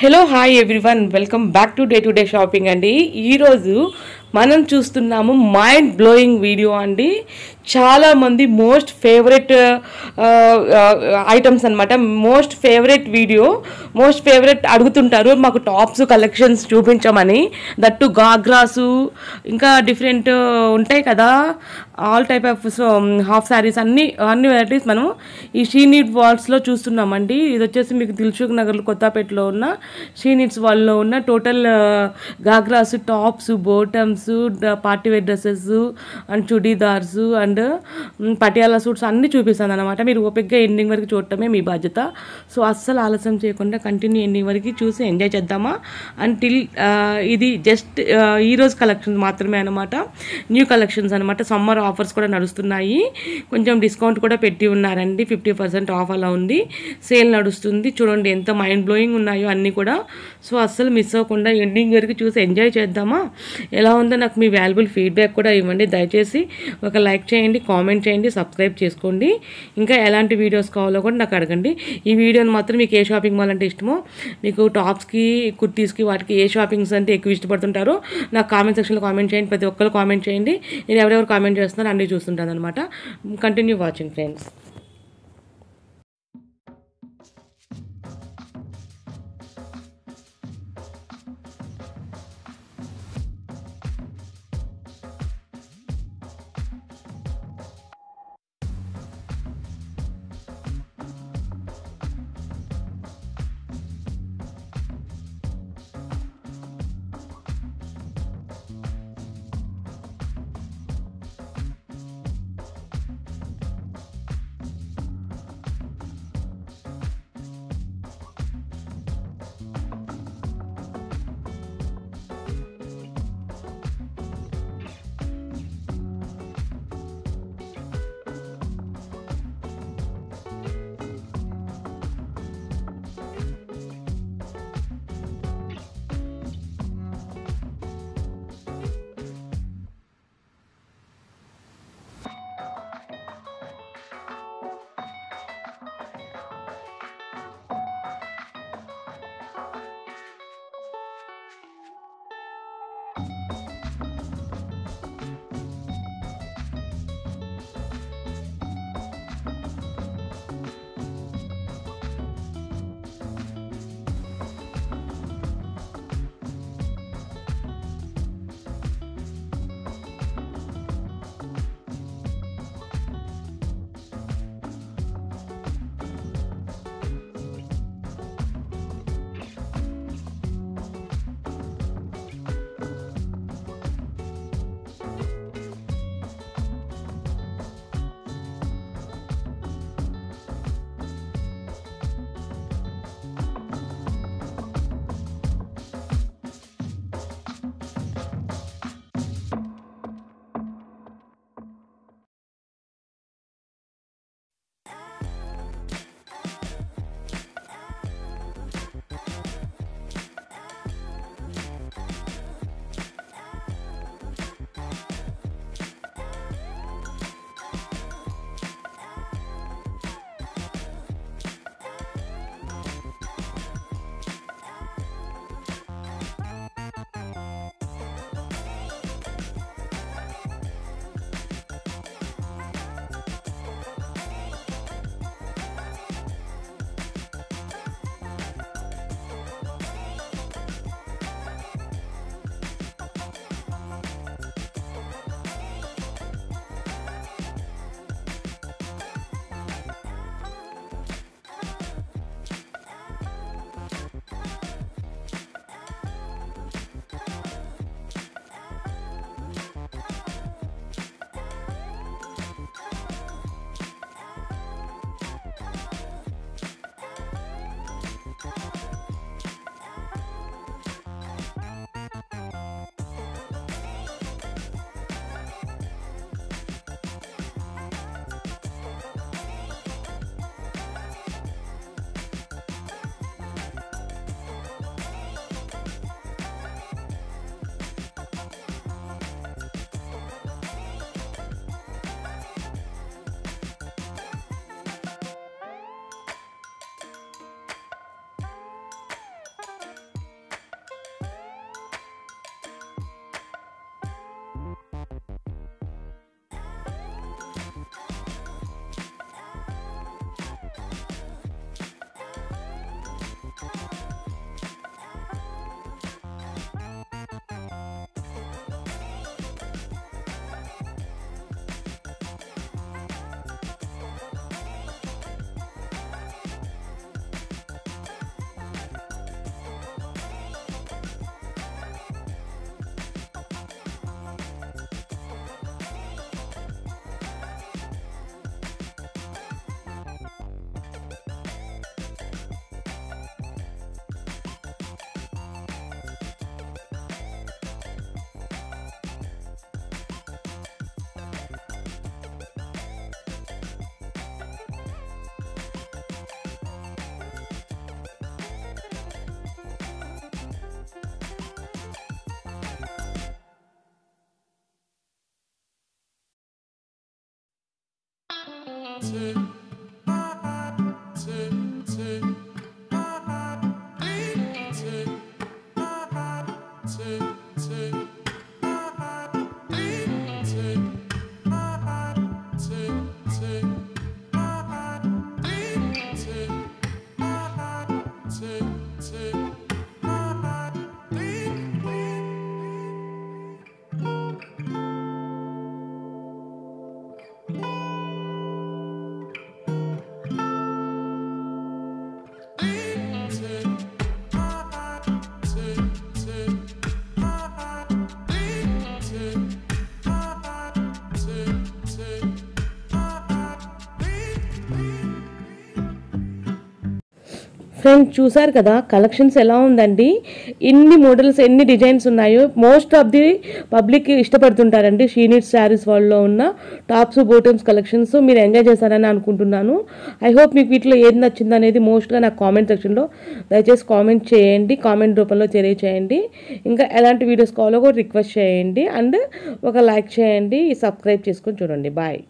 Hello hi everyone welcome back to day shopping అండి. ఈరోజు మనం చూస్తున్నాము మైండ్ బ్లోయింగ్ వీడియో అండి. చాలామంది మోస్ట్ ఫేవరెట్ ఐటమ్స్ అనమాట. మోస్ట్ ఫేవరెట్ అడుగుతుంటారు మాకు టాప్స్ కలెక్షన్స్ చూపించమని. దట్టు గాగ్రాసు ఇంకా డిఫరెంట్ ఉంటాయి కదా, all type of half saris అన్ని వెరైటీస్ మనం ఈ షీ నీడ్ వాల్స్లో చూస్తున్నామండి. ఇది వచ్చేసి మీకు దిల్సుఖ్ నగర్లో కొత్తపేటలో ఉన్న షీ నీడ్స్ వాల్లో ఉన్న total ghagras, tops, bottoms, party wear dresses and chudidars and Patiala suits అన్నీ చూపిస్తాను అనమాట. మీరు ఓపిక్గా ఎండింగ్ వరకు చూడటమే మీ బాధ్యత. సో అస్సలు ఆలస్యం చేయకుండా కంటిన్యూ ఎండింగ్ వరకు చూసి ఎంజాయ్ చేద్దామా. అంటిల్ ఇది జస్ట్ ఈరోజు కలెక్షన్స్ మాత్రమే అనమాట, న్యూ కలెక్షన్స్ అనమాట. సమ్మర్ ఆఫర్స్ కూడా నడుస్తున్నాయి, కొంచెం డిస్కౌంట్ కూడా పెట్టి ఉన్నారండి. 50% ఆఫ్ అలా ఉంది, సేల్ నడుస్తుంది. చూడండి ఎంత మైండ్ బ్లోయింగ్ ఉన్నాయో అన్నీ కూడా. సో అస్సలు మిస్ అవ్వకుండా ఎండింగ్ వరకు చూసి ఎంజాయ్ చేద్దామా. ఎలా ఉందో నాకు మీ వాల్యుబుల్ ఫీడ్బ్యాక్ కూడా ఇవ్వండి. దయచేసి ఒక లైక్ చేయండి, కామెంట్ చేయండి, సబ్స్క్రైబ్ చేసుకోండి. ఇంకా ఎలాంటి వీడియోస్ కావాలో కూడా నాకు అడగండి. ఈ వీడియోని మాత్రం మీకు ఏ షాపింగ్ మాల్ అంటే ఇష్టమో, మీకు టాప్స్కి, కుర్తీస్కి, వాటికి ఏ షాపింగ్స్ అంటే ఎక్కువ ఇష్టపడుతుంటారో నాకు కామెంట్ సెక్షన్లో కామెంట్ చేయండి. ప్రతి ఒక్కరు కామెంట్ చేయండి. నేను ఎవరెవరు కామెంట్ చేస్తున్నారో అన్నీ చూస్తుంటాను అనమాట. Continue watching friends. ఫ్రెండ్స్ చూసారు కదా కలెక్షన్స్ ఎలా ఉందండి. ఎన్ని మోడల్స్ ఎన్ని డిజైన్స్ ఉన్నాయో. మోస్ట్ ఆఫ్ ది పబ్లిక్ ఇష్టపడుతుంటారండి షీ నీడ్స్ శారీస్ వాళ్ళలో ఉన్న టాప్స్ బోటమ్స్ కలెక్షన్స్. మీరు ఎంజాయ్ చేశారని అనుకుంటున్నాను. ఐ హోప్ మీకు వీటిలో ఏది నచ్చింది అనేది మోస్ట్గా నాకు కామెంట్ సెక్షన్లో దయచేసి కామెంట్ చేయండి. కామెంట్ రూపంలో తెలియచేయండి. ఇంకా ఎలాంటి వీడియోస్ కావాలో కూడా రిక్వెస్ట్ చేయండి. అండ్ ఒక లైక్ చేయండి. సబ్స్క్రైబ్ చేసుకొని చూడండి. బాయ్.